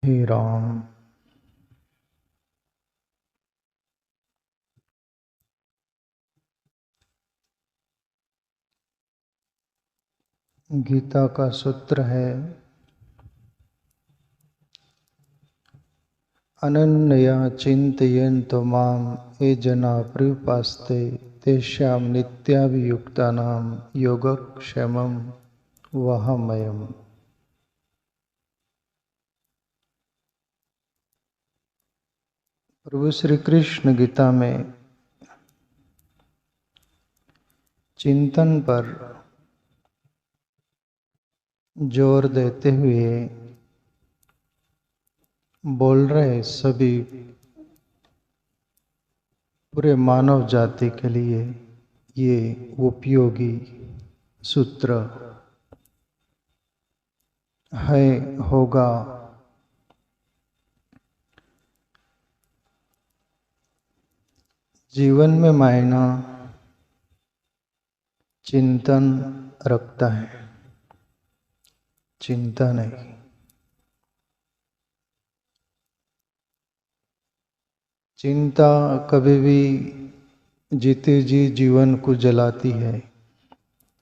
हे राम। गीता का सूत्र है, अनन्या चिन्तयन्तो माम ये जना पर्युपासते तेषां नित्याभियुक्तानां योगक्षेमं वहाम्यहम्। प्रभु श्री कृष्ण गीता में चिंतन पर जोर देते हुए बोल रहे सभी पूरे मानव जाति के लिए ये उपयोगी सूत्र है होगा। जीवन में मायना चिंतन रखता है, चिंता नहीं। चिंता कभी भी जीते जी जीवन को जलाती है।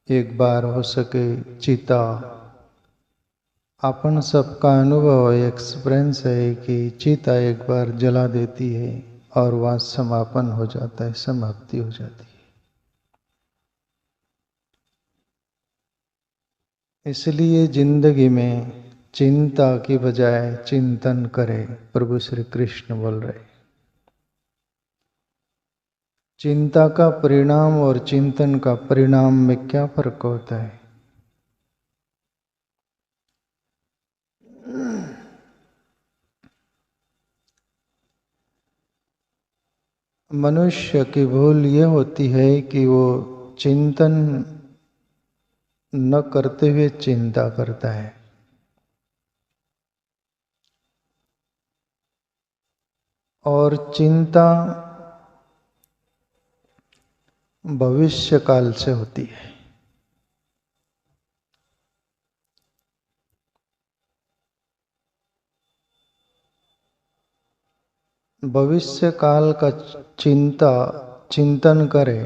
एक बार हो सके चिता, अपन सबका अनुभव एक्सपीरियंस है कि चिता एक बार जला देती है और वहाँ समापन हो जाता है, समाप्ति हो जाती है। इसलिए जिंदगी में चिंता की बजाय चिंतन करे, प्रभु श्री कृष्ण बोल रहे। चिंता का परिणाम और चिंतन का परिणाम में क्या फर्क होता है? मनुष्य की भूल ये होती है कि वो चिंतन न करते हुए चिंता करता है। और चिंता भविष्य काल से होती है। भविष्य काल का चिंतन करे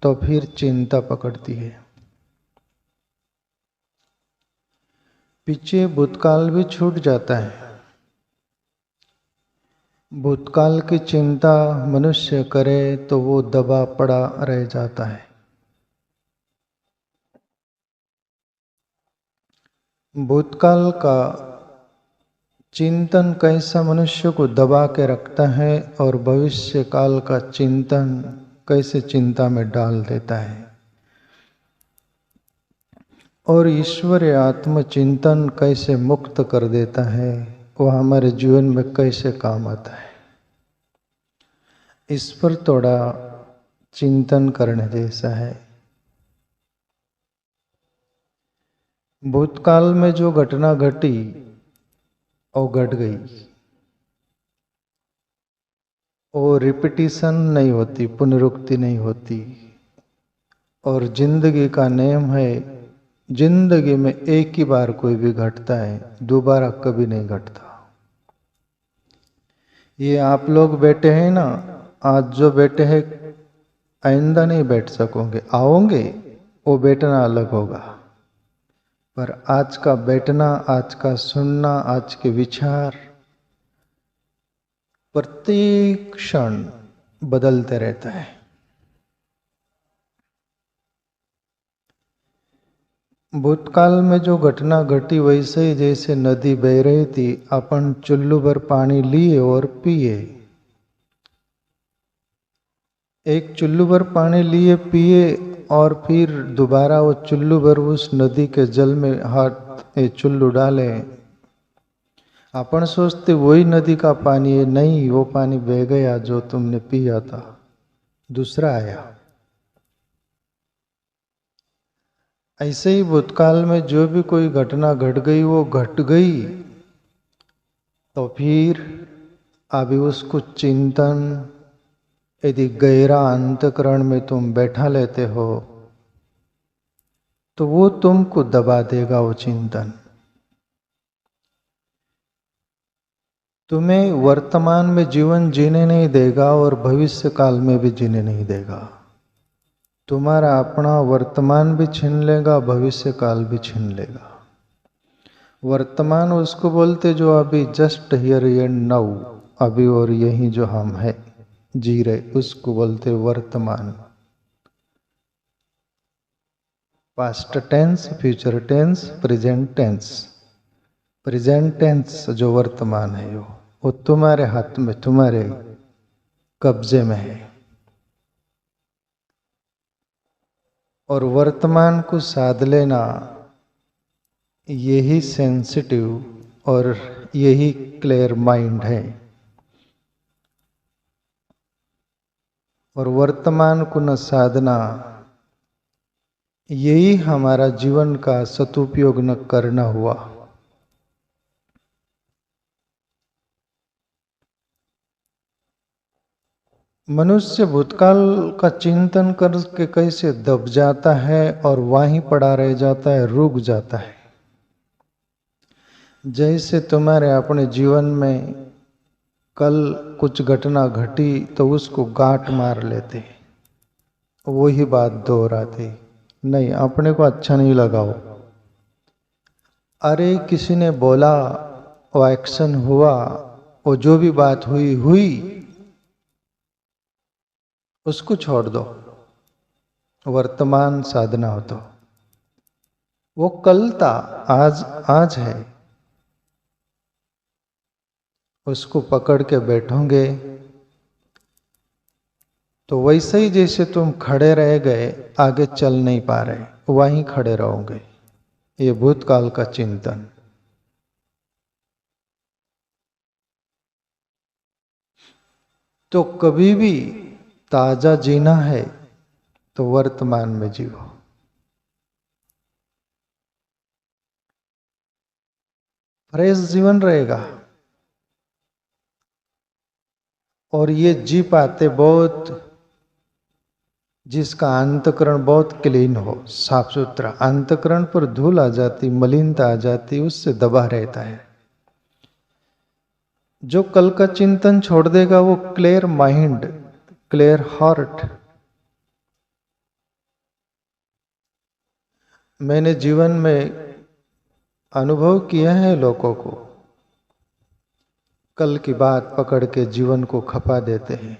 तो फिर चिंता पकड़ती है। पीछे भूतकाल भी छूट जाता है। भूतकाल की चिंता मनुष्य करे तो वो दबा पड़ा रह जाता है। भूतकाल का चिंतन कैसा मनुष्य को दबा के रखता है और भविष्य काल का चिंतन कैसे चिंता में डाल देता है। और ईश्वरीय आत्मचिंतन कैसे मुक्त कर देता है, वो हमारे जीवन में कैसे काम आता है, इस पर थोड़ा चिंतन करने जैसा है। भूतकाल में जो घटना घटी वो घट गई, वो रिपीटिशन नहीं होती, पुनरुक्ति नहीं होती। और जिंदगी का नियम है, जिंदगी में एक ही बार कोई भी घटता है, दोबारा कभी नहीं घटता। ये आप लोग बैठे हैं ना, आज जो बैठे हैं आइंदा नहीं बैठ सकोगे, आओगे वो बैठना अलग होगा। पर आज का बैठना, आज का सुनना, आज के विचार प्रत्येक क्षण बदलते रहता है। भूतकाल में जो घटना घटी वैसे ही जैसे नदी बह रही थी, अपन चुल्लू भर पानी लिए और पिए। एक चुल्लू भर पानी लिए पिए और फिर दोबारा वो चुल्लू भर उस नदी के जल में हाथ चुल्लू डाले। अपन सोचते वही नदी का पानी है, नहीं, वो पानी बह गया जो तुमने पिया था, दूसरा आया। ऐसे ही भूतकाल में जो भी कोई घटना घट गई वो घट गई, तो फिर अभी उसको चिंतन यदि गहरा अंतःकरण में तुम बैठा लेते हो तो वो तुमको दबा देगा, वो चिंतन। तुम्हें वर्तमान में जीवन जीने नहीं देगा और भविष्य काल में भी जीने नहीं देगा। तुम्हारा अपना वर्तमान भी छीन लेगा, भविष्य काल भी छीन लेगा। वर्तमान उसको बोलते जो अभी जस्ट हियर एंड नाउ, अभी और यही जो हम है जी रहे, उसको बोलते वर्तमान। Past tense, future tense, present tense. Present tense जो वर्तमान है वो तुम्हारे हाथ में, तुम्हारे कब्जे में है। और वर्तमान को साध लेना यही सेंसिटिव और यही क्लियर माइंड है। और वर्तमान को न साधना यही हमारा जीवन का सदुपयोग न करना हुआ। मनुष्य भूतकाल का चिंतन करके कैसे दब जाता है और वहीं पड़ा रह जाता है, रुक जाता है। जैसे तुम्हारे अपने जीवन में कल कुछ घटना घटी तो उसको गांठ मार लेते, वही बात दोहराते, नहीं अपने को अच्छा नहीं लगाओ। अरे किसी ने बोला, वो एक्शन हुआ, वो जो भी बात हुई हुई, उसको छोड़ दो। वर्तमान साधना हो तो वो कल था, आज आज है, उसको पकड़ के बैठोगे तो वैसे ही जैसे तुम खड़े रह गए, आगे चल नहीं पा रहे, वहीं खड़े रहोगे। ये भूतकाल का चिंतन। तो कभी भी ताजा जीना है तो वर्तमान में जियो। फ्रेश जीवन रहेगा। और ये जी पाते बहुत, जिसका अंतकरण बहुत क्लीन हो, साफ सुथरा, अंतकरण पर धूल आ जाती, मलिनता आ जाती, उससे दबा रहता है। जो कल का चिंतन छोड़ देगा वो क्लियर माइंड, क्लियर हार्ट। मैंने जीवन में अनुभव किया है लोगों को कल की बात पकड़ के जीवन को खपा देते हैं,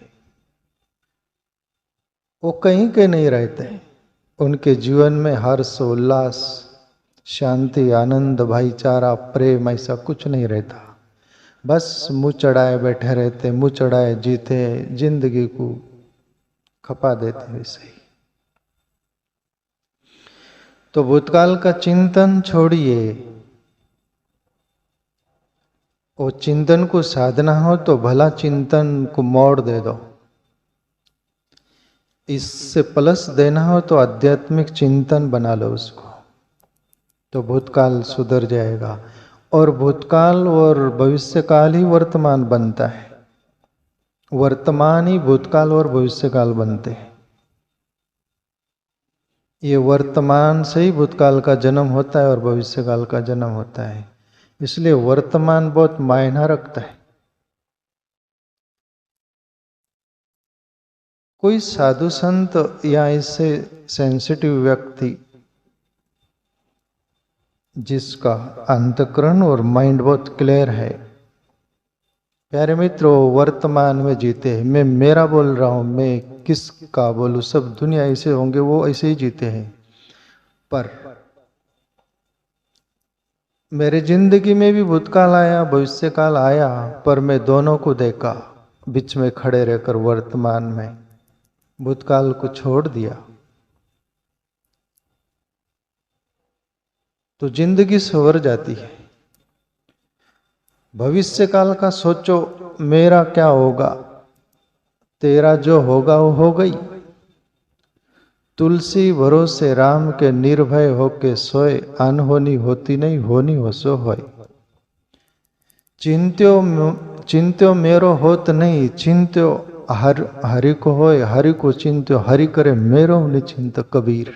वो कहीं के नहीं रहते। उनके जीवन में हर्ष, उल्लास, शांति, आनंद, भाईचारा, प्रेम ऐसा कुछ नहीं रहता। बस मुंह चढ़ाए बैठे रहते, मुंह चढ़ाए जीते, जिंदगी को खपा देते वैसे ही। तो भूतकाल का चिंतन छोड़िए। वो चिंतन को साधना हो तो भला चिंतन को मोड़ दे दो। इससे प्लस देना हो तो आध्यात्मिक चिंतन बना लो उसको, तो भूतकाल सुधर जाएगा। और भूतकाल और भविष्यकाल ही वर्तमान बनता है। वर्तमान ही भूतकाल और भविष्यकाल बनते हैं। ये वर्तमान से ही भूतकाल का जन्म होता है और भविष्यकाल का जन्म होता है। इसलिए वर्तमान बहुत मायना रखता है। कोई साधु संत या ऐसे सेंसिटिव व्यक्ति जिसका अंतकरण और माइंड बहुत क्लियर है, प्यारे मित्रों, वर्तमान में जीते हैं। मैं मेरा बोल रहा हूं, मैं किसका बोलूं, सब दुनिया ऐसे होंगे, वो ऐसे ही जीते हैं। पर मेरे जिंदगी में भी भूतकाल आया, भविष्यकाल आया, पर मैं दोनों को देखा, बीच में खड़े रहकर वर्तमान में भूतकाल को छोड़ दिया, तो जिंदगी संवर जाती है। भविष्य काल का सोचो, मेरा क्या होगा, तेरा जो होगा वो हो गई। तुलसी भरोसे राम के निर्भय होके सोए, अनहोनी होती नहीं, होनी हो सो होय। चिंत्यो मेरो होत नहीं, चिंत्यो हरि को होय, हरि को चिंत्यो हरि करे मेरो निचिंत कबीर।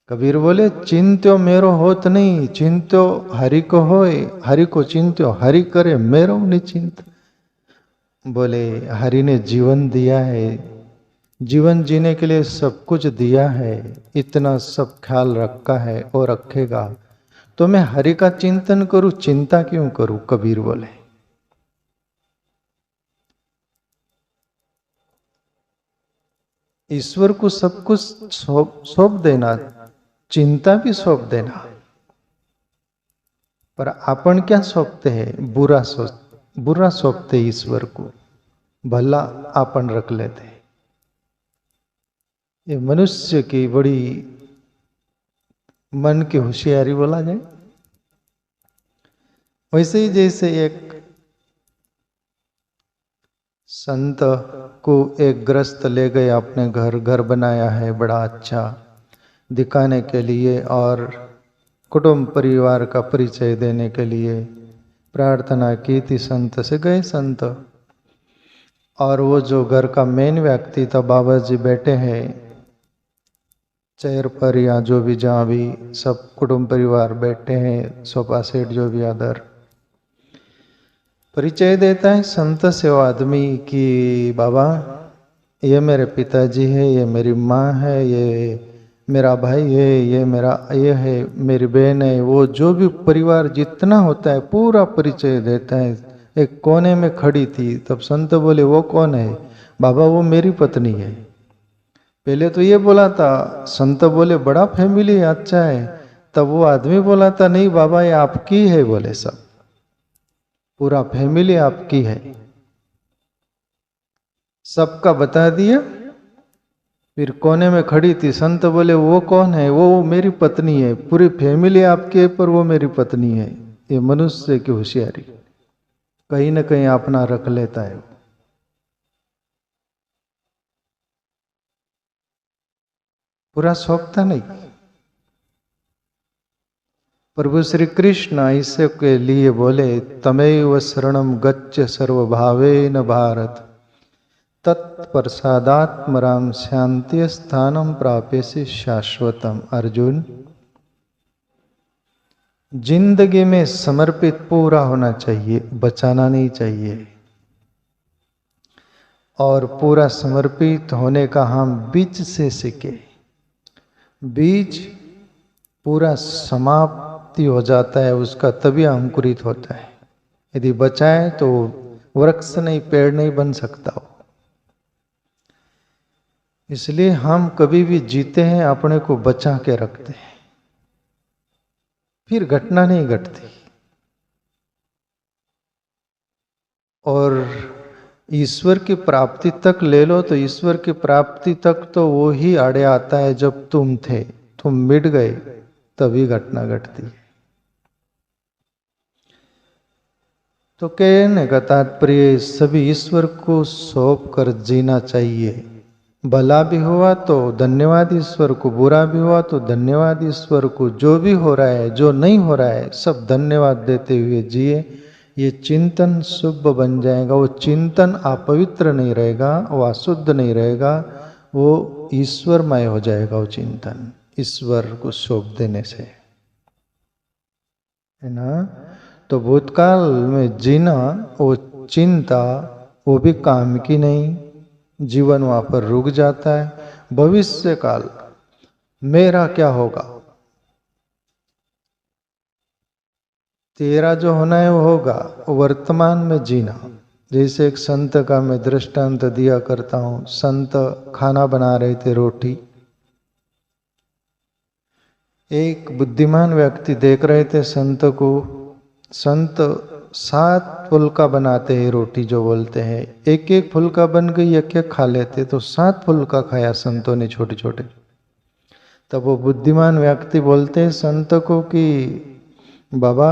कबीर बोले चिंत्यो मेरो होत नहीं, चिंत्यो हरि को होए, हरि को चिंत्यो हरि करे मेरो निचिंत। बोले हरि ने जीवन दिया है, जीवन जीने के लिए सब कुछ दिया है, इतना सब ख्याल रखा है और रखेगा, तो मैं हरि का चिंतन करूं, चिंता क्यों करूं? कबीर बोले। ईश्वर को सब कुछ सौंप देना, चिंता भी सौंप देना, पर अपन क्या सौंपते हैं? बुरा सौंपते ईश्वर को, भला अपन रख लेते हैं। ये मनुष्य की बड़ी मन की होशियारी बोला जाए। वैसे ही जैसे एक संत को एक ग्रस्त ले गए अपने घर बनाया है बड़ा अच्छा दिखाने के लिए, और कुटुंब परिवार का परिचय देने के लिए प्रार्थना की थी। संत से गए संत, और वो जो घर का मेन व्यक्ति था, बाबा जी बैठे हैं चेयर पर या जो भी, जहाँ भी सब कुटुंब परिवार बैठे हैं, सोफा सेट जो भी अदर, परिचय देता है संत से वो आदमी कि बाबा ये मेरे पिताजी है, ये मेरी माँ है, ये मेरा भाई है, ये है मेरी बहन है। वो जो भी परिवार जितना होता है पूरा परिचय देता है। एक कोने में खड़ी थी, तब संत बोले वो कौन है? बाबा वो मेरी पत्नी है। पहले तो ये बोला था, संत बोले बड़ा फैमिली अच्छा है। तब वो आदमी बोला था नहीं बाबा ये आपकी है, बोले सब पूरा फैमिली आपकी है। सबका बता दिया। फिर कोने में खड़ी थी, संत बोले वो कौन है? वो मेरी पत्नी है। पूरी फैमिली आपकी है पर वो मेरी पत्नी है। ये मनुष्य की होशियारी, कहीं ना कहीं अपना रख लेता है, पूरा सौंपता नहीं। प्रभु श्री कृष्ण इसे के लिए बोले तमेव शरणम गच्छ सर्वभावेन भारत तत्प्रसादात्मराम शांति स्थानम प्राप्यसि शाश्वतम। अर्जुन, जिंदगी में समर्पित पूरा होना चाहिए, बचाना नहीं चाहिए। और पूरा समर्पित होने का हम बीज से सीखे। बीज पूरा समाप्ति हो जाता है उसका, तभी अंकुरित होता है। यदि बचाए तो वृक्ष नहीं, पेड़ नहीं बन सकता हो। इसलिए हम कभी भी जीते हैं अपने को बचा के रखते हैं, फिर घटना नहीं घटती। और ईश्वर की प्राप्ति तक ले लो तो ईश्वर की प्राप्ति तक तो वो ही आड़े आता है जब तुम थे, तुम मिट गए तभी घटना घटती है। तो कहने का तात्पर्य सभी ईश्वर को सौंप कर जीना चाहिए। भला भी हुआ तो धन्यवाद ईश्वर को, बुरा भी हुआ तो धन्यवाद ईश्वर को। जो भी हो रहा है, जो नहीं हो रहा है, सब धन्यवाद देते हुए जिए। ये चिंतन शुभ बन जाएगा। वो चिंतन अपवित्र नहीं रहेगा, वो अशुद्ध नहीं रहेगा, वो ईश्वरमय हो जाएगा। वो चिंतन ईश्वर को सौंप देने से, है ना। तो भूतकाल में जीना, वो चिंता वो भी काम की नहीं, जीवन वहां पर रुक जाता है। भविष्य काल मेरा क्या होगा, तेरा जो होना है वो होगा। वर्तमान में जीना। जैसे एक संत का मैं दृष्टांत दिया करता हूं। संत खाना बना रहे थे, रोटी। एक बुद्धिमान व्यक्ति देख रहे थे संत को। संत 7 फुल्का बनाते हैं रोटी, जो बोलते हैं। एक एक फुल्का बन गई, एक एक खा लेते, तो 7 फुल्का खाया संतों ने, छोटे छोटे। तब वो बुद्धिमान व्यक्ति बोलते हैं संत को कि बाबा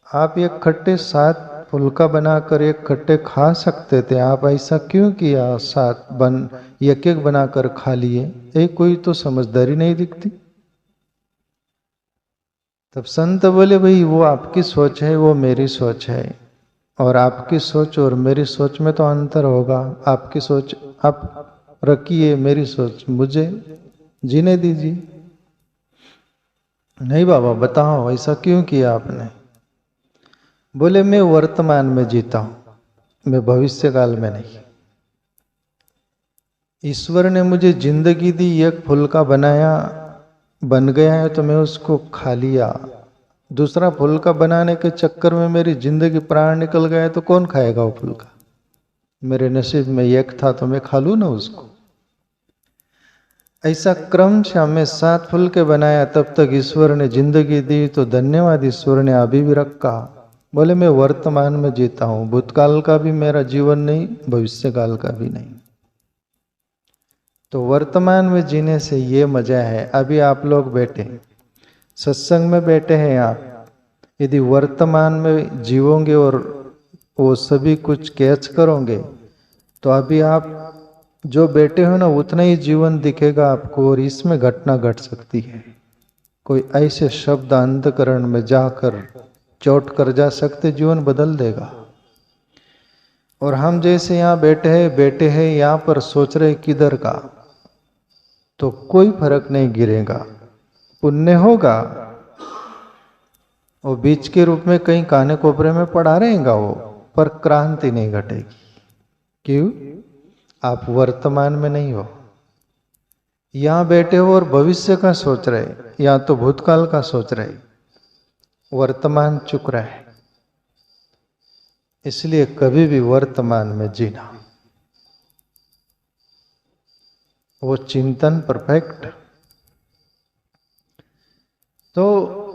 आप एक खट्टे 7 फुल्का बनाकर एक खट्टे खा सकते थे, आप ऐसा क्यों किया? 7 एक एक बनाकर खा लिए। एक कोई तो समझदारी नहीं दिखती। तब संत बोले भाई वो आपकी सोच है, वो मेरी सोच है, और आपकी सोच और मेरी सोच में तो अंतर होगा। आपकी सोच आप रखिए, मेरी सोच मुझे जीने दीजिए। नहीं बाबा बताओ ऐसा क्यों किया आपने? बोले मैं वर्तमान में जीता हूं, मैं भविष्य काल में नहीं। ईश्वर ने मुझे जिंदगी दी, एक फूल का बनाया, बन गया है तो मैं उसको खा लिया। दूसरा फूल का बनाने के चक्कर में मेरी जिंदगी प्राण निकल गया तो कौन खाएगा वो फूल का? मेरे नसीब में एक था तो मैं खा लूं ना उसको। ऐसा क्रम से हमें 7 फूल के बनाया, तब तक ईश्वर ने जिंदगी दी, तो धन्यवाद ईश्वर ने अभी भी रखा। बोले मैं वर्तमान में जीता हूं, भूतकाल का भी मेरा जीवन नहीं, भविष्य काल का भी नहीं। तो वर्तमान में जीने से ये मजा है। अभी आप लोग बैठे सत्संग में बैठे हैं आप, यदि वर्तमान में जीवोगे और वो सभी कुछ कैच करोगे तो अभी आप जो बैठे हो ना उतना ही जीवन दिखेगा आपको, और इसमें घटना घट सकती है। कोई ऐसे शब्द अंतकरण में जाकर चोट कर जा सकते, जीवन बदल देगा। और हम जैसे यहाँ बैठे हैं यहाँ पर सोच रहे किधर का, तो कोई फर्क नहीं गिरेगा, पुण्य होगा। वो बीच के रूप में कहीं काने कोपरे में पड़ा रहेगा वो, पर क्रांति नहीं घटेगी। क्यों? आप वर्तमान में नहीं हो। यहां बैठे हो और भविष्य का सोच रहे, या तो भूतकाल का सोच रहे, वर्तमान चुक रहा है। इसलिए कभी भी वर्तमान में जीना, वो चिंतन परफेक्ट। तो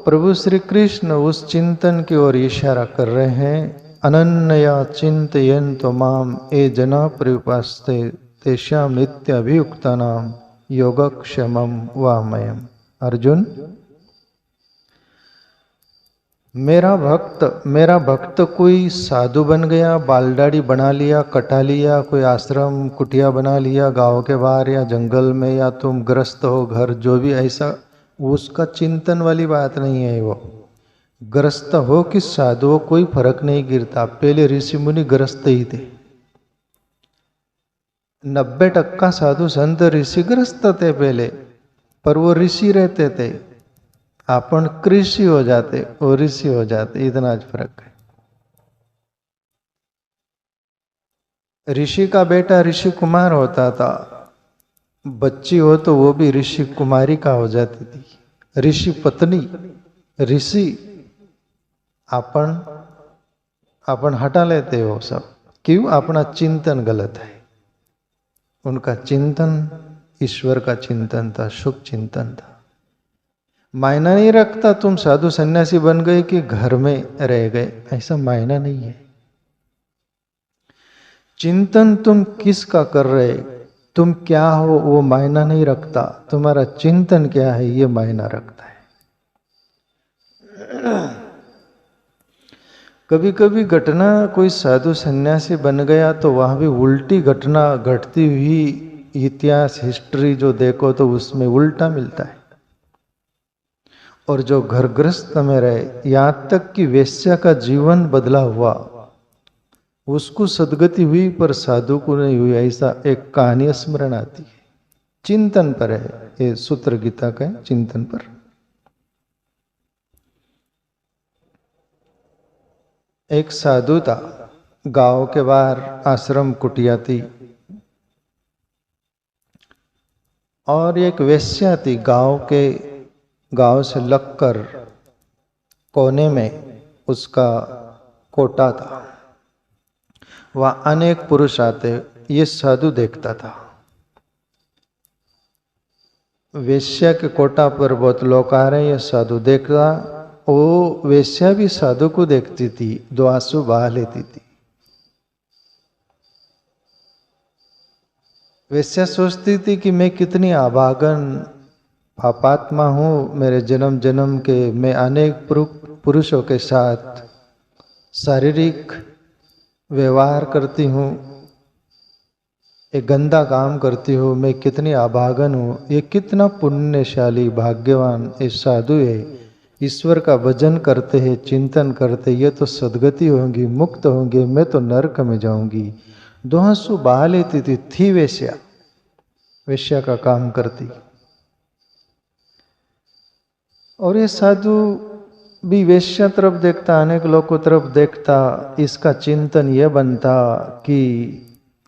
प्रभु श्री कृष्ण उस चिंतन की ओर इशारा कर रहे हैं। अनन्या चिंतयन्तो माम ये जना प्रयुपास्ते तेषां नित्यभियुक्तानां योगक्षेमं वामयम्। अर्जुन, मेरा भक्त कोई साधु बन गया, बालदाड़ी बना लिया, कटा लिया, कोई आश्रम कुटिया बना लिया गांव के बाहर या जंगल में, या तुम ग्रस्त हो घर, जो भी ऐसा, उसका चिंतन वाली बात नहीं है। वो ग्रस्त हो कि साधु हो कोई फर्क नहीं गिरता। पहले ऋषि मुनि ग्रस्त ही थे, 90% साधु संत ऋषि ग्रस्त थे पहले, पर वो ऋषि रहते थे। अपन कृषि हो जाते, वो ऋषि हो जाते, इतना फर्क है। ऋषि का बेटा ऋषि कुमार होता था, बच्ची हो तो वो भी ऋषि कुमारी का हो जाती थी, ऋषि पत्नी, ऋषि। अपन हटा लेते हो सब। क्यों? अपना चिंतन गलत है। उनका चिंतन ईश्वर का चिंतन था, शुभ चिंतन था। मायना नहीं रखता तुम साधु सन्यासी बन गए कि घर में रह गए, ऐसा मायना नहीं है। चिंतन तुम किसका कर रहे, तुम क्या हो, वो मायना नहीं रखता। तुम्हारा चिंतन क्या है ये मायना रखता है। कभी कभी घटना, कोई साधु सन्यासी बन गया तो वहां भी उल्टी घटना घटती हुई, इतिहास हिस्ट्री जो देखो तो उसमें उल्टा मिलता है। और जो घरग्रस्त में रहे, यहां तक कि वेश्या का जीवन बदला हुआ, उसको सदगति हुई पर साधु को नहीं हुई, ऐसा एक कहानी स्मरण आती है। चिंतन पर है ये सूत्र गीता का, चिंतन पर। एक साधु था, गांव के बाहर आश्रम कुटिया थी, और एक वेश्या थी। गांव से लगकर कोने में उसका कोटा था। वहां अनेक पुरुष आते, ये साधु देखता था। वेश्या के कोटा पर बहुत लोग आ रहे, ये साधु देखता। वो वेश्या भी साधु को देखती थी, 2 आंसू बहा लेती थी। वेश्या सोचती थी कि मैं कितनी अभागन पापात्मा हूँ, मेरे जन्म जन्म के मैं अनेक पुरुषों के साथ शारीरिक व्यवहार करती हूँ, एक गंदा काम करती हूँ, मैं कितनी अभागन हूँ। ये कितना पुण्यशाली भाग्यवान ये साधु है, ईश्वर का भजन करते हैं, चिंतन करते, ये तो सदगति होंगी, मुक्त होंगे, मैं तो नरक में जाऊंगी। 2 आंसू बहा लेती थी वेश्या का काम करती। और ये साधु भी वेश्या तरफ देखता, अनेक लोगों तरफ देखता, इसका चिंतन यह बनता कि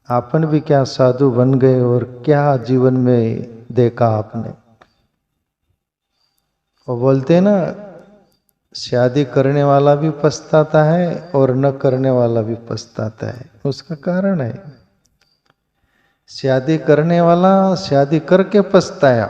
आपन भी क्या साधु बन गए और क्या जीवन में देखा आपने। वो बोलते हैं ना, शादी करने वाला भी पछताता है और न करने वाला भी पछताता है। उसका कारण है, शादी करने वाला शादी करके पछताया।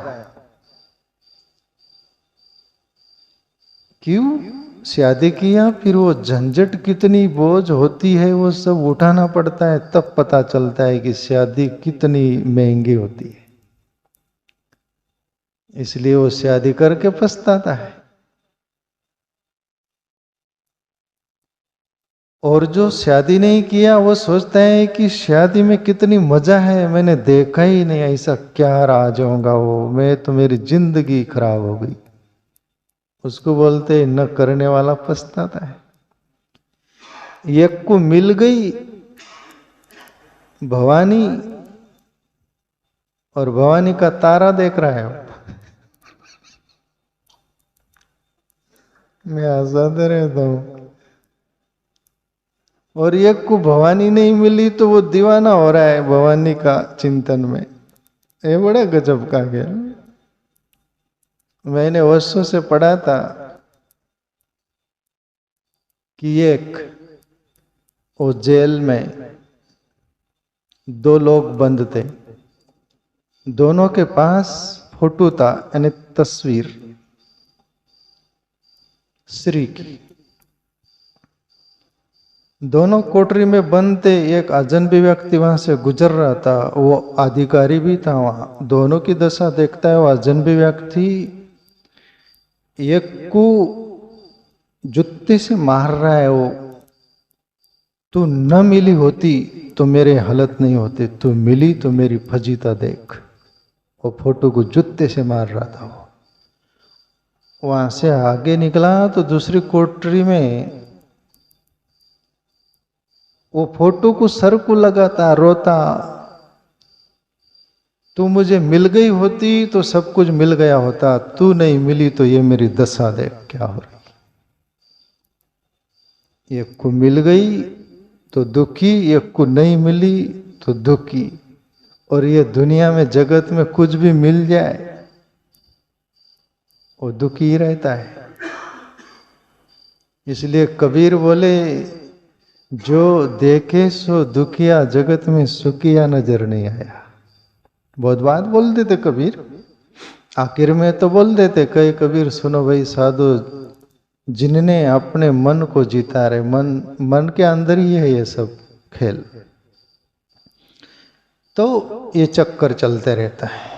क्यों शादी किया, फिर वो झंझट कितनी बोझ होती है वो सब उठाना पड़ता है, तब पता चलता है कि शादी कितनी महंगी होती है। इसलिए वो शादी करके पछताता है। और जो शादी नहीं किया वो सोचता है कि शादी में कितनी मजा है, मैंने देखा ही नहीं, ऐसा क्या राज होगा वो, मैं तो मेरी जिंदगी खराब हो गई। उसको बोलते न करने वाला पछताता है। एक को मिल गई भवानी और भवानी का तारा देख रहा है। मैं हंसाते रहता हूं। और एक को भवानी नहीं मिली तो वो दीवाना हो रहा है भवानी का चिंतन में। ये बड़ा गजब का खेल। मैंने वर्षों से पढ़ा था कि एक वो जेल में दो लोग बंद थे, दोनों के पास फोटो था, यानी तस्वीर श्री की। दोनों कोठरी में बंद थे। एक अजनबी व्यक्ति वहां से गुजर रहा था, वो अधिकारी भी था वहां। दोनों की दशा देखता है। वो अजनबी व्यक्ति एक को जूते से मार रहा है। वो, तू न मिली होती तो मेरे हालत नहीं होते, तू मिली तो मेरी फजीता देख। वो फोटो को जूते से मार रहा था। वो वहां से आगे निकला तो दूसरी कोठरी में वो फोटो को सर को लगाता, रोता, तू मुझे मिल गई होती तो सब कुछ मिल गया होता, तू नहीं मिली तो ये मेरी दशा देख क्या हो रही। एक को मिल गई तो दुखी, एक को नहीं मिली तो दुखी। और ये दुनिया में जगत में कुछ भी मिल जाए वो दुखी ही रहता है। इसलिए कबीर बोले, जो देखे सो दुखिया, जगत में सुखिया नजर नहीं आया। बहुत बात बोल देते कबीर, आखिर में तो बोल देते कई कबीर, सुनो भाई साधु, जिनने अपने मन को जीता रहे, मन के अंदर ही है ये सब खेल, तो ये चक्कर चलते रहता है।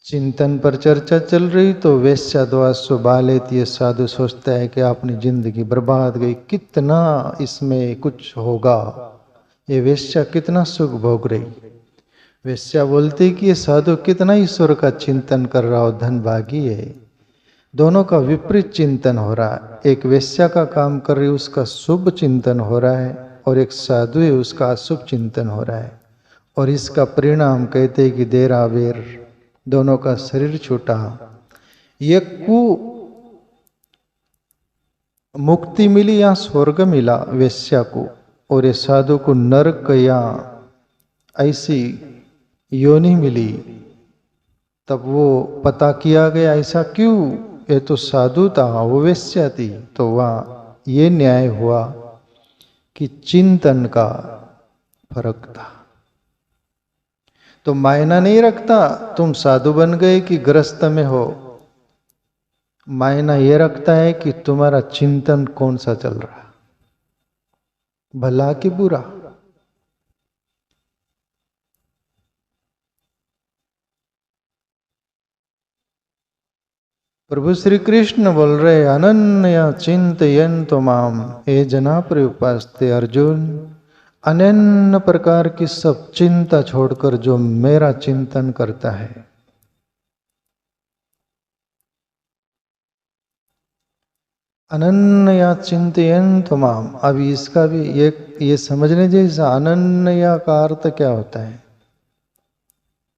चिंतन पर चर्चा चल रही तो वेश्याद्वासो बालेत, ये साधु सोचता है कि अपनी जिंदगी बर्बाद गई, कितना इसमें कुछ होगा, ये वेश्या कितना सुख भोग रही। वेश्या बोलती कि ये साधु कितना ईश्वर का चिंतन कर रहा हो, धन भागी है। दोनों का विपरीत चिंतन हो रहा है। एक वेश्या का काम कर रही, उसका शुभ चिंतन हो रहा है, और एक साधु है, उसका अशुभ चिंतन हो रहा है। और इसका परिणाम कहते हैं कि देर आवेर दोनों का शरीर छूटा। एक को मुक्ति मिली या स्वर्ग मिला वेश्या को, और ये साधु को नरक या ऐसी योनि मिली। तब वो पता किया गया ऐसा क्यों, ये तो साधु था, वो वेश्या थी। तो वहाँ ये न्याय हुआ कि चिंतन का फर्क था। तो मायना नहीं रखता तुम साधु बन गए कि गृहस्थ में हो, मायना ये रखता है कि तुम्हारा चिंतन कौन सा चल रहा, भला कि बुरा। प्रभु श्री कृष्ण बोल रहे, अनन्या चिंतयन्तो माम ये जना प्रयुपास्ते। अर्जुन, अनन्य प्रकार की सब चिंता छोड़कर जो मेरा चिंतन करता है, अनन्या चिंतयन्तो माम। अभी इसका भी ये समझने जैसा, अनन्या का अर्थ क्या होता है?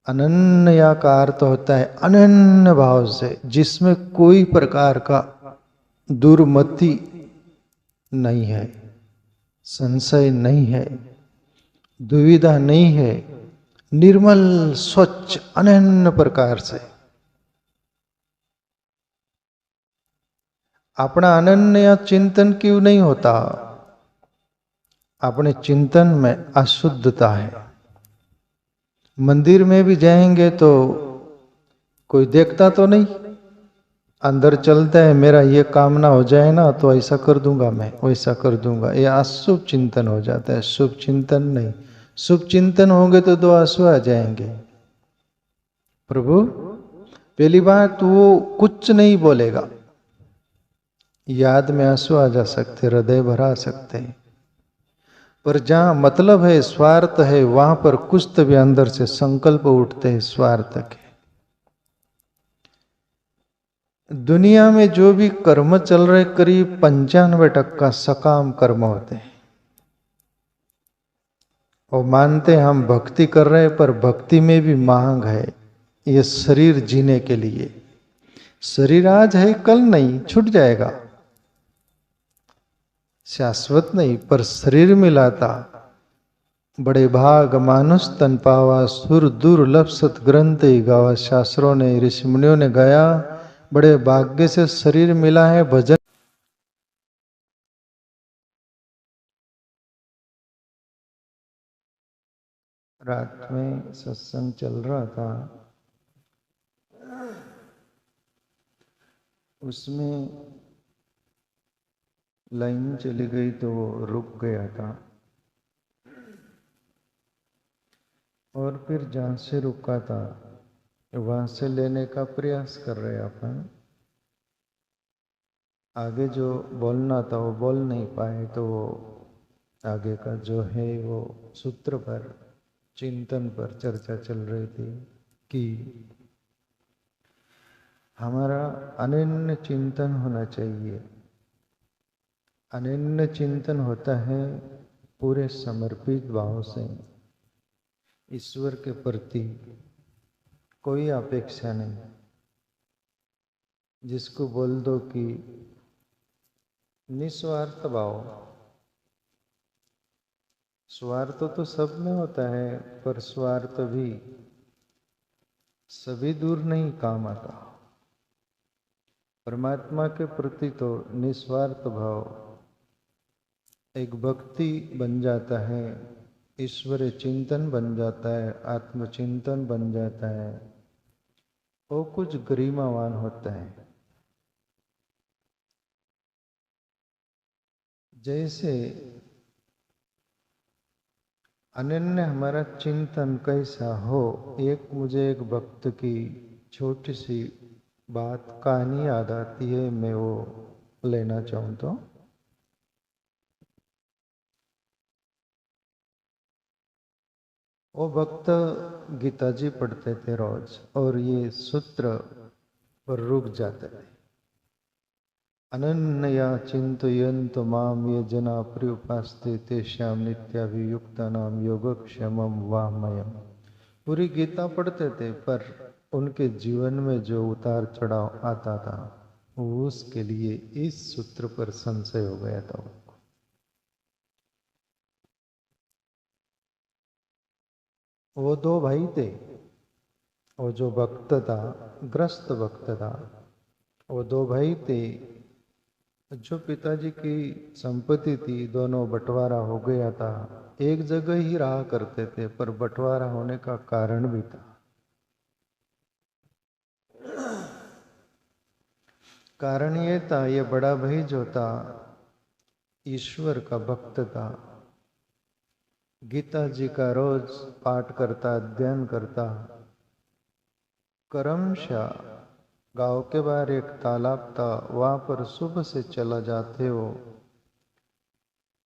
अनन्या का अर्थ होता है अनन्य भाव से, जिसमें कोई प्रकार का दुर्मति नहीं है, संशय नहीं है, दुविधा नहीं है, निर्मल स्वच्छ अनन्य प्रकार से। अपना अनन्य चिंतन क्यों नहीं होता? अपने चिंतन में अशुद्धता है। मंदिर में भी जाएंगे तो कोई देखता तो नहीं, अंदर चलता है मेरा ये कामना हो जाए ना तो ऐसा कर दूंगा, मैं वैसा कर दूंगा, ये अशुभ चिंतन हो जाता है, शुभ चिंतन नहीं। शुभ चिंतन होंगे तो दो आंसू आ जाएंगे। प्रभु पहली बात वो कुछ नहीं बोलेगा, याद में आंसू आ जा सकते, हृदय भरा सकते हैं, पर जहां मतलब है, स्वार्थ है, वहां पर कुछ तो भी अंदर से संकल्प उठते हैं स्वार्थ के। दुनिया में जो भी कर्म चल रहे करीब 95% सकाम कर्म होते हैं। और मानते हम भक्ति कर रहे हैं, पर भक्ति में भी मांग है, ये शरीर जीने के लिए। शरीर आज है कल नहीं, छूट जाएगा, शाश्वत नहीं, पर शरीर मिलाता बड़े भाग मानुष तन पावा, सुर दुर्लभ सत ग्रंथ गावा। शास्त्रों ने, ऋषि मुनियों ने गाया, बड़े भाग्य से शरीर मिला है, भजन। रात में सत्संग चल रहा था, उसमें लाइन चली गई तो वो रुक गया था, और फिर जहां से रुका था वहां से लेने का प्रयास कर रहे अपन। आगे जो बोलना था वो बोल नहीं पाए, तो वो आगे का जो है वो सूत्र पर, चिंतन पर चर्चा चल रही थी कि हमारा अनन्य चिंतन होना चाहिए। अनन्य चिंतन होता है पूरे समर्पित भाव से, ईश्वर के प्रति कोई अपेक्षा नहीं। जिसको बोल दो कि निस्वार्थ भाव। स्वार्थ तो सब में होता है, पर स्वार्थ भी सभी दूर नहीं काम आता। परमात्मा के प्रति तो निस्वार्थ भाव एक भक्ति बन जाता है, ईश्वर चिंतन बन जाता है, आत्मचिंतन बन जाता है, वो कुछ गरिमावान होता है। जैसे अनन्य हमारा चिंतन कैसा हो, मुझे एक भक्त की छोटी सी बात, कहानी याद आती है, मैं वो लेना चाहूँ तो। वो भक्त गीता जी पढ़ते थे रोज, और ये सूत्र पर रुक जाते थे। अनन्या चिंतयन्तो माम ये जना पर्युपास्ते तेषां नित्याभियुक्तानां योगक्षेमं वामयम्। पूरी गीता पढ़ते थे, पर उनके जीवन में जो उतार चढ़ाव आता था, उसके लिए इस सूत्र पर संशय हो गया था उनको। वो दो भाई थे, वो जो भक्त था, ग्रस्त भक्त था, वो दो भाई थे। जो पिताजी की संपत्ति थी, दोनों बंटवारा हो गया था। एक जगह ही रहा करते थे, पर बंटवारा होने का कारण भी था। कारण ये था, ये बड़ा भाई जो था ईश्वर का भक्त था, गीता जी का रोज पाठ करता, अध्ययन करता। करमशा गांव के बाहर एक तालाब था, वहां पर सुबह से चला जाते हो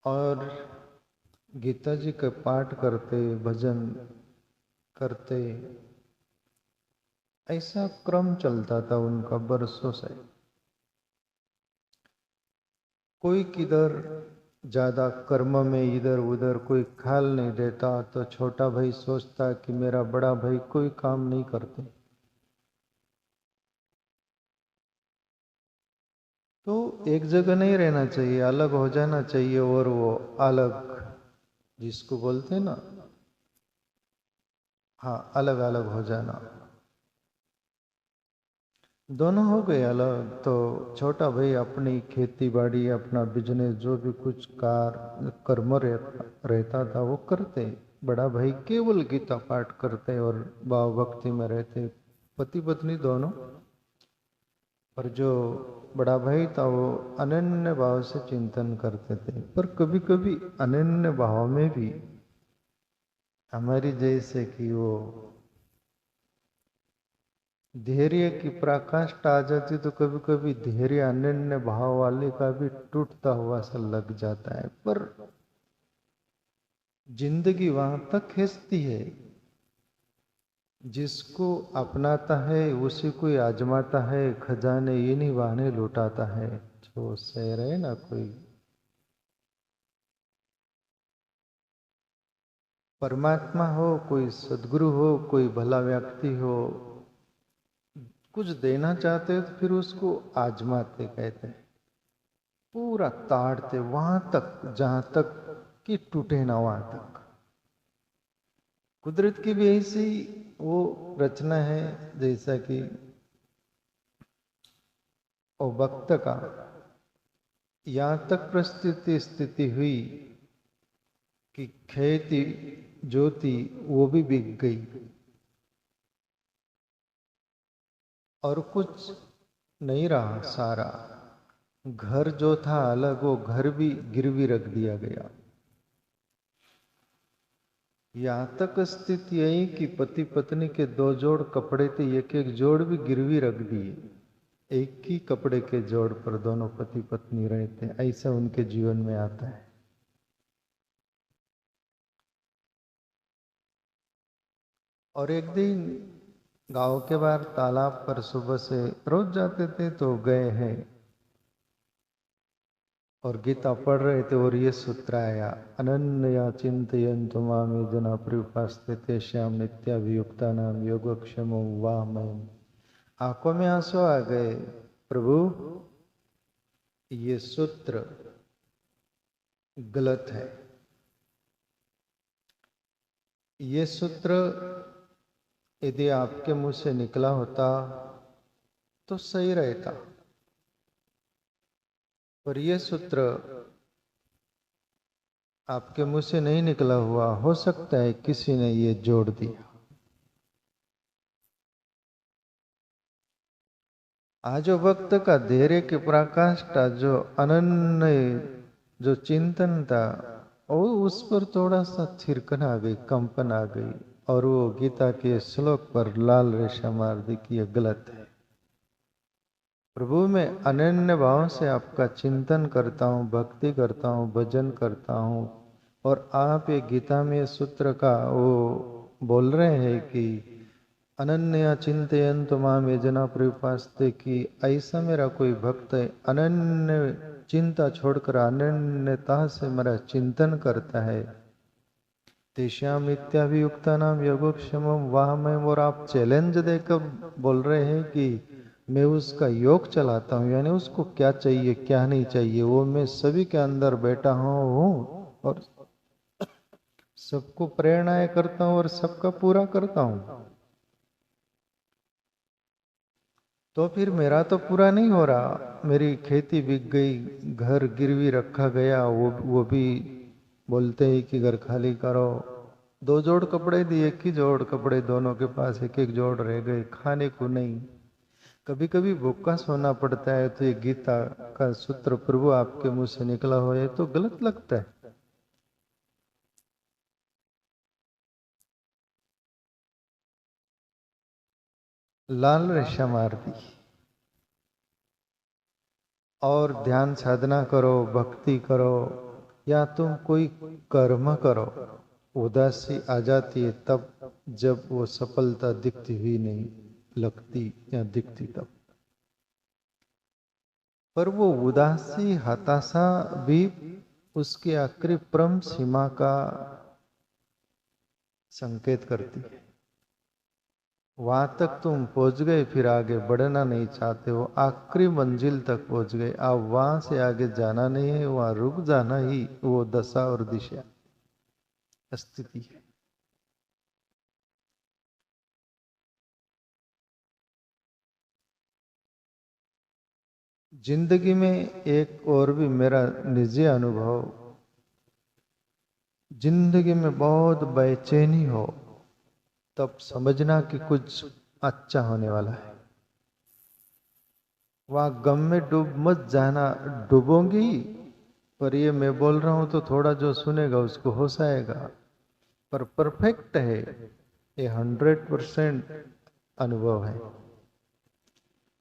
और गीता जी का पाठ करते, भजन करते। ऐसा क्रम चलता था उनका बरसों से। कोई किधर ज़्यादा कर्म में इधर उधर कोई ख्याल नहीं देता, तो छोटा भाई सोचता कि मेरा बड़ा भाई कोई काम नहीं करते। तो एक जगह नहीं रहना चाहिए, अलग हो जाना चाहिए। और वो अलग जिसको बोलते हैं ना, हाँ, अलग अलग हो जाना। दोनों हो गए अलग। तो छोटा भाई अपनी खेती बाड़ी, अपना बिजनेस, जो भी कुछ कर्म रहता था वो करते। बड़ा भाई केवल गीता पाठ करते और भाव भक्ति में रहते, पति पत्नी दोनों। पर जो बड़ा भाई था वो अनन्य भाव से चिंतन करते थे। पर कभी कभी अनन्य भाव में भी हमारी जैसे कि वो धैर्य की पराकाष्ठा आ जाती, तो कभी कभी धैर्य अनन्य भाव वाले का भी टूटता हुआ सा लग जाता है। पर जिंदगी वहां तक खींचती है, जिसको अपनाता है उसी को आजमाता है, खजाने इन्हीं बहाने लुटाता है। जो शेर है ना, कोई परमात्मा हो, कोई सदगुरु हो, कोई भला व्यक्ति हो, कुछ देना चाहते हो तो फिर उसको आजमाते कहते हैं, पूरा ताड़ते वहां तक जहां तक कि टूटे ना वहां तक। कुदरत की भी ऐसी वो रचना है, जैसा कि वो वक्त का यहां तक परिस्थिति स्थिति हुई कि खेती जो थी वो भी बिक गई, और कुछ नहीं रहा सारा। घर जो था अलग, वो घर भी गिरवी रख दिया गया। यहाँ तक स्थिति आई कि पति पत्नी के दो जोड़ कपड़े थे, एक एक जोड़ भी गिरवी रख दिए। एक ही कपड़े के जोड़ पर दोनों पति पत्नी रहते, ऐसा उनके जीवन में आता है। और एक दिन गांव के बाहर तालाब पर सुबह से रोज जाते थे, तो गए हैं और गीता पढ़ रहे थे, और ये सूत्र आया, अनन्या चिंतयन्तु माम ये जना प्रयुपास्ते तेषां नित्याभियुक्ता नाम योगक्षेमो वामयम्। आंखों में आंसू आ गए। प्रभु, ये सूत्र गलत है। ये सूत्र यदि आपके मुंह से निकला होता तो सही रहता, पर यह सूत्र आपके मुंह से नहीं निकला हुआ, हो सकता है किसी ने ये जोड़ दिया। आज वक्त का धैर्य की पराकाष्ठा, जो अनन्य जो चिंतन था, वो उस पर थोड़ा सा थिरकन आ गई, कंपन आ गई, और वो गीता के श्लोक पर लाल रेखा मार दी कि यह गलत है। प्रभु, मैं अनन्य भाव से आपका चिंतन करता हूँ, भक्ति करता हूँ, भजन करता हूँ, और आप ये गीता में सूत्र का वो बोल रहे हैं कि अनन्या चिंतयन्तु माम ये जना प्रयुपास्ते, कि ऐसा मेरा कोई भक्त है अनन्य चिंता छोड़कर अनन्यता से मेरा चिंतन करता है, तेषाम नित्याभियुक्ता नाम योगक्षेमम वाहमयम्। और आप चैलेंज देकर बोल रहे हैं कि मैं उसका योग चलाता हूँ, यानी उसको क्या चाहिए क्या नहीं चाहिए वो मैं सभी के अंदर बैठा हूँ, और सबको प्रेरणाएं करता हूँ और सबका पूरा करता हूँ। तो फिर मेरा तो पूरा नहीं हो रहा, मेरी खेती बिक गई, घर गिरवी रखा गया, वो भी बोलते हैं कि घर खाली करो। दो जोड़ कपड़े दिए, एक ही जोड़ कपड़े, दोनों के पास एक एक जोड़ रह गए, खाने को नहीं। कभी कभी भूखा सोना पड़ता है। तो ये गीता का सूत्र प्रभु आपके मुंह से निकला हो, ये तो गलत लगता है। लाल रेखा मार दी। और ध्यान साधना करो, भक्ति करो, या तुम कोई कर्म करो, उदासी आ जाती है तब जब वो सफलता दिखती हुई नहीं लगती या दिखती तब। पर वो उदासी हताशा भी उसकी आखिरी परम सीमा का संकेत करती है। वहां तक तुम पहुंच गए, फिर आगे बढ़ना नहीं चाहते हो, आखिरी मंजिल तक पहुंच गए, अब वहां से आगे जाना नहीं है, वहां रुक जाना ही वो दशा और दिशा स्थिति है। जिंदगी में एक और भी मेरा निजी अनुभव, जिंदगी में बहुत बेचैनी हो तब समझना कि कुछ अच्छा होने वाला है। वहां गम में डूब मत जाना, डूबोगी। पर ये मैं बोल रहा हूं तो थोड़ा जो सुनेगा उसको होश आएगा, पर परफेक्ट है ये, 100% अनुभव है।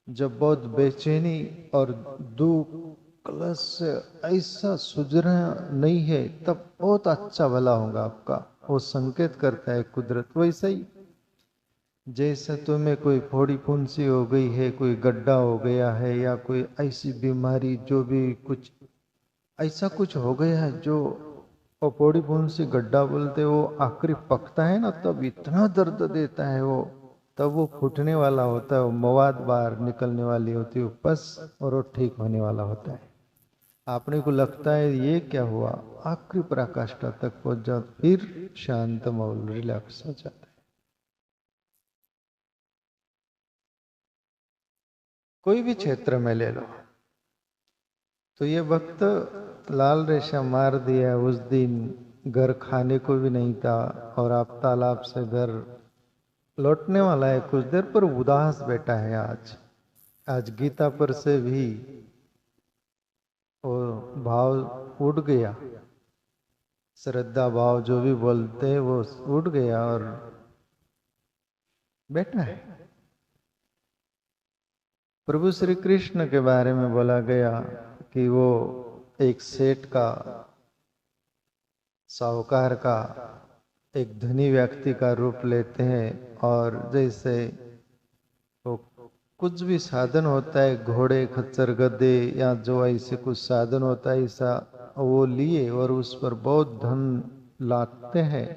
जब बहुत बेचैनी और दुख कलश से ऐसा सुझना नहीं है, तब बहुत अच्छा भला होगा आपका, वो संकेत करता है कुदरत। वैसा ही जैसे तुम्हें कोई फोड़ी फुंसी हो गई है, कोई गड्ढा हो गया है, या कोई ऐसी बीमारी, जो भी कुछ ऐसा कुछ हो गया है जो वो फोड़ी फुंसी गड्ढा बोलते, वो आखिरी पकता है ना, तब इतना दर्द देता है वो, तब वो फूटने वाला होता है, वो मवाद बाहर निकलने वाली होती है बस, और वो ठीक होने वाला होता है। आपने को लगता है ये क्या हुआ, आखिरी पराकाष्ठा तक पहुंच जाओ, फिर शांत माहौल रिलैक्स हो जाता है। कोई भी क्षेत्र में ले लो, तो ये वक्त लाल रेशा मार दिया उस दिन, घर खाने को भी नहीं था, और आप तालाब से घर लौटने वाला है कुछ देर पर, उदास बैठा है। आज गीता पर से भी वो भाव उड़ गया, श्रद्धा भाव जो भी बोलते हैं वो उड़ गया और बैठा है। प्रभु श्री कृष्ण के बारे में बोला गया कि वो एक सेठ का, साहूकार का, एक धनी व्यक्ति का रूप लेते हैं, और जैसे तो कुछ भी साधन होता है, घोड़े खच्चर गधे या जो ऐसे कुछ साधन होता है, ऐसा वो लिए और उस पर बहुत धन लाते हैं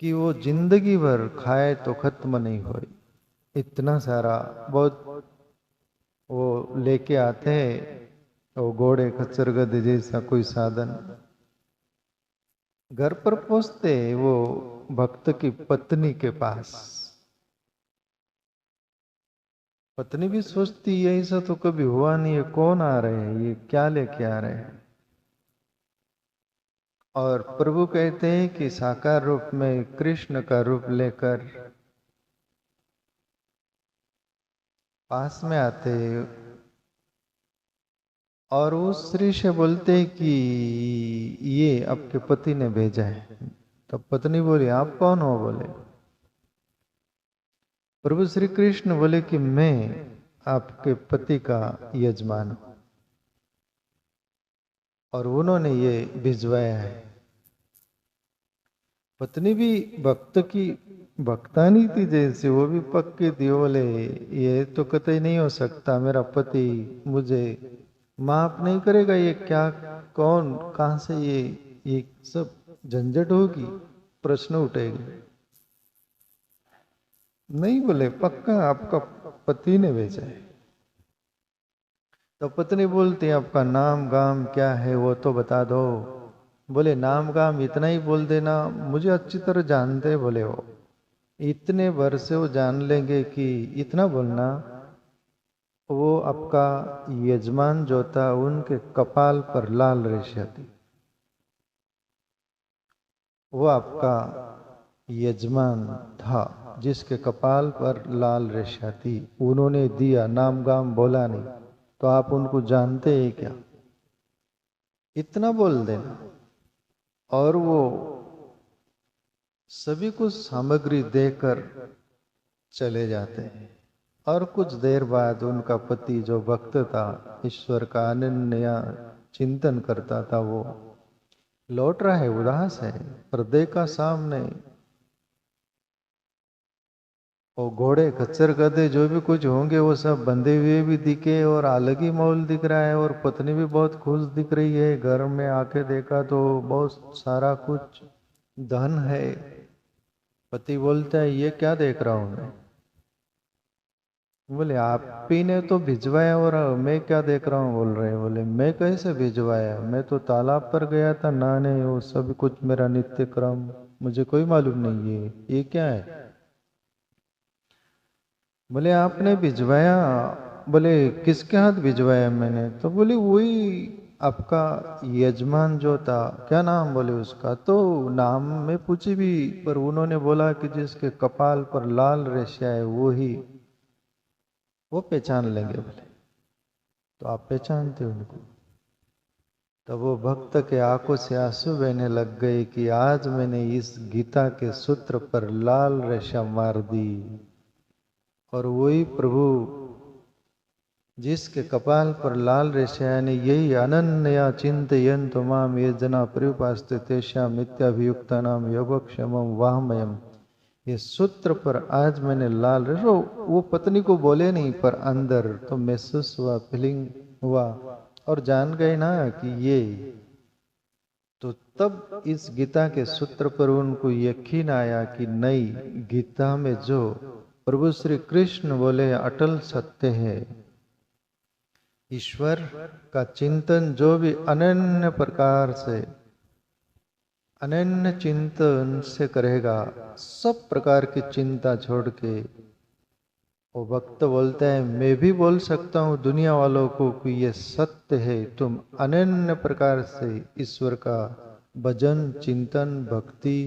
कि वो जिंदगी भर खाए तो खत्म नहीं हो, इतना सारा बहुत वो लेके आते हैं, वो घोड़े खच्चर गधे जैसा कोई साधन। घर पर पहुंचते वो भक्त की पत्नी के पास, पत्नी भी सोचती है ऐसा तो कभी हुआ नहीं है, कौन आ रहे हैं, ये क्या लेके आ रहे हैं। और प्रभु कहते हैं कि साकार रूप में कृष्ण का रूप लेकर पास में आते हैं, और उस स्त्री से बोलते हैं कि ये आपके पति ने भेजा है। तब पत्नी बोली, आप कौन हो? बोले प्रभु श्री कृष्ण बोले कि मैं आपके पति का यजमान हूं, और उन्होंने ये भिजवाया है। पत्नी भी भक्त की भक्तानी थी जैसे, वो भी पक्की थी, बोले ये तो कतई नहीं हो सकता, मेरा पति मुझे माफ नहीं करेगा, ये क्या, कौन, कहां से ये सब झंझट होगी, प्रश्न उठेगी। नहीं, बोले पक्का आपका पति ने भेजा है। तो पत्नी बोलती है, आपका नाम गाम क्या है वो तो बता दो। बोले नाम गाम इतना ही बोल देना, मुझे अच्छी तरह जानते, बोले वो इतने वर्ष से वो जान लेंगे कि इतना बोलना। वो आपका यजमान जो था, उनके कपाल पर लाल रेशा थी, वो आपका यजमान था जिसके कपाल पर लाल रेशा थी, उन्होंने दिया, नाम गाम बोला नहीं, तो आप उनको जानते हैं क्या, इतना बोल देना। और वो सभी कुछ सामग्री देकर चले जाते हैं, और कुछ देर बाद उनका पति जो भक्त था, ईश्वर का अनन्य चिंतन करता था, वो लौट रहा है, उदास है, पर देखा सामने और घोड़े खच्चर गधे जो भी कुछ होंगे वो सब बंधे हुए भी दिखे और अलग ही माहौल दिख रहा है, और पत्नी भी बहुत खुश दिख रही है। घर में आके देखा तो बहुत सारा कुछ धन है। पति बोलता है ये क्या देख रहा हूं मैं? बोले आप ही ने तो भिजवाया और मैं क्या देख रहा हूँ? बोल रहे बोले मैं कैसे भिजवाया, मैं तो तालाब पर गया था नहाने, वो सब कुछ मेरा नित्य क्रम, मुझे कोई मालूम नहीं है, ये क्या है? बोले आपने भिजवाया। बोले किसके हाथ भिजवाया मैंने? तो बोले वही आपका यजमान जो था, क्या नाम बोले उसका? तो नाम में पूछी भी, पर उन्होंने बोला कि जिसके कपाल पर लाल रेशा है वो पहचान लेंगे। बोले तो आप पहचानते उनको? तब वो भक्त के आंखों से आंसू बहने लग गए कि आज मैंने इस गीता के सूत्र पर लाल रेशा मार दी। और वही प्रभु जिसके कपाल पर लाल रेशा, यानी यही अनन्या चिंतयन्त माम ये जना पर्युपास्ते तेषां मिथ्याभियुक्ता नाम योगक्षेमम वाहमयम, ये सूत्र पर आज मैंने लाल रेशा, वो पत्नी को बोले नहीं पर अंदर तो महसूस हुआ, फीलिंग हुआ, और जान गए ना कि ये। तो तब इस गीता के सूत्र पर उनको यकीन आया कि नहीं, गीता में जो प्रभु श्री कृष्ण बोले अटल सत्य है। ईश्वर का चिंतन जो भी अनन्य प्रकार से, अनन्य चिंतन से करेगा, सब प्रकार की चिंता छोड़ के, वो भक्त बोलता है मैं भी बोल सकता हूँ दुनिया वालों को कि ये सत्य है, तुम अनन्य प्रकार से ईश्वर का भजन चिंतन भक्ति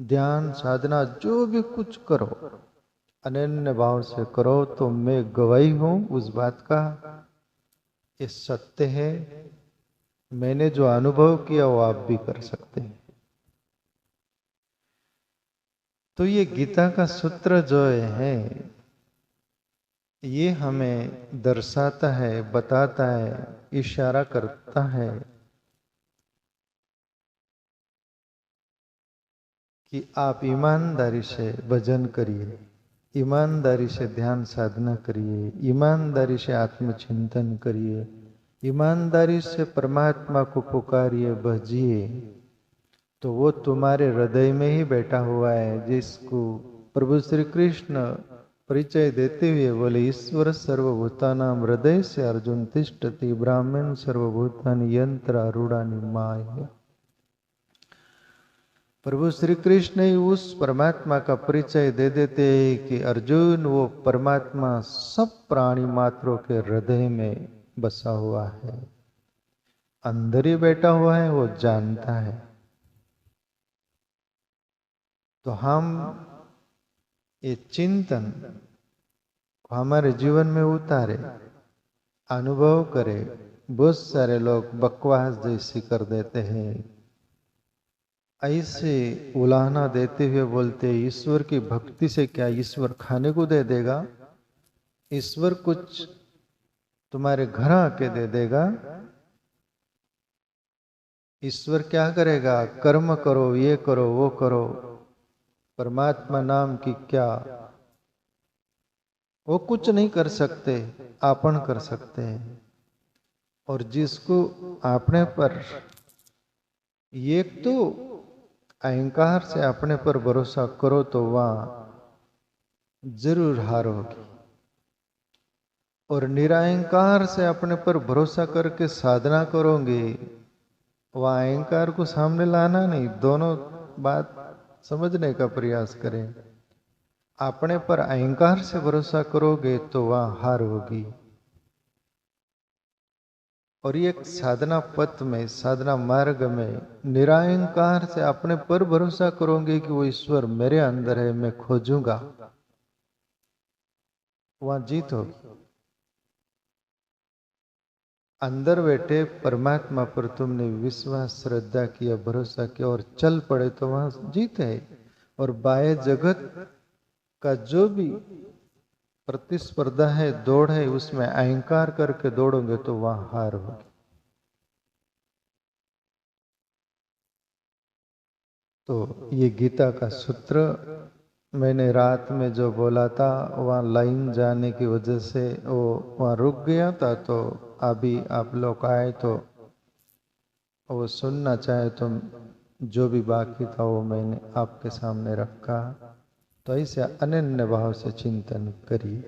ध्यान साधना जो भी कुछ करो अनन्य भाव से करो, तो मैं गवाही हूँ उस बात का, ये सत्य है। मैंने जो अनुभव किया वो आप भी कर सकते हैं। तो ये गीता का सूत्र जो है ये हमें दर्शाता है, बताता है, इशारा करता है कि आप ईमानदारी से भजन करिए, ईमानदारी से ध्यान साधना करिए, ईमानदारी से आत्मचिंतन करिए, ईमानदारी से परमात्मा को पुकारिए, भजिए, तो वो तुम्हारे हृदय में ही बैठा हुआ है, जिसको प्रभु श्री कृष्ण परिचय देते हुए बोले ईश्वर सर्वभूतानां हृदय से अर्जुन तिष्ठति ब्राह्मण सर्वभूतानि यंत्र आरूढ़ानि माया। प्रभु श्री कृष्ण ही उस परमात्मा का परिचय दे देते हैं कि अर्जुन वो परमात्मा सब प्राणी मात्रों के हृदय में बसा हुआ है, अंदर ही बैठा हुआ है, वो जानता है। तो हम ये चिंतन हमारे जीवन में उतारे, अनुभव करे। बहुत सारे लोग बकवास जैसी कर देते हैं, ऐसे उलाहना देते हुए बोलते हैं ईश्वर की भक्ति से क्या ईश्वर खाने को दे देगा? ईश्वर कुछ तुम्हारे घर आके दे देगा? ईश्वर क्या करेगा? कर्म करो, ये करो, वो करो, परमात्मा नाम की क्या, वो कुछ नहीं कर सकते, आपन कर सकते हैं। और जिसको अपने पर, ये तो अहंकार से अपने पर भरोसा करो तो वहां जरूर हार होगी, और निरअहकार से अपने पर भरोसा करके साधना करोगे, वह अहंकार को सामने लाना नहीं, दोनों बात समझने का प्रयास करें। अपने पर अहंकार से भरोसा करोगे तो वहां हार होगी। और ये साधना पथ में, साधना मार्ग में निरअहकार से अपने पर भरोसा करोगे कि वो ईश्वर मेरे अंदर है, मैं खोजूंगा, वहां जीत होगी। अंदर बैठे परमात्मा पर तुमने विश्वास श्रद्धा किया, भरोसा किया और चल पड़े तो वहां जीत है। और बाह्य जगत का जो भी प्रतिस्पर्धा है, दौड़ है, उसमें अहंकार करके दौड़ोगे तो वहां हार होगी। तो ये गीता का सूत्र मैंने रात में जो बोला था वहाँ लाइन जाने की वजह से वो वहाँ रुक गया था, तो अभी आप लोग आए तो वो सुनना चाहे तो जो भी बाकी था वो मैंने आपके सामने रखा। तो ऐसे अनन्य भाव से चिंतन करिए।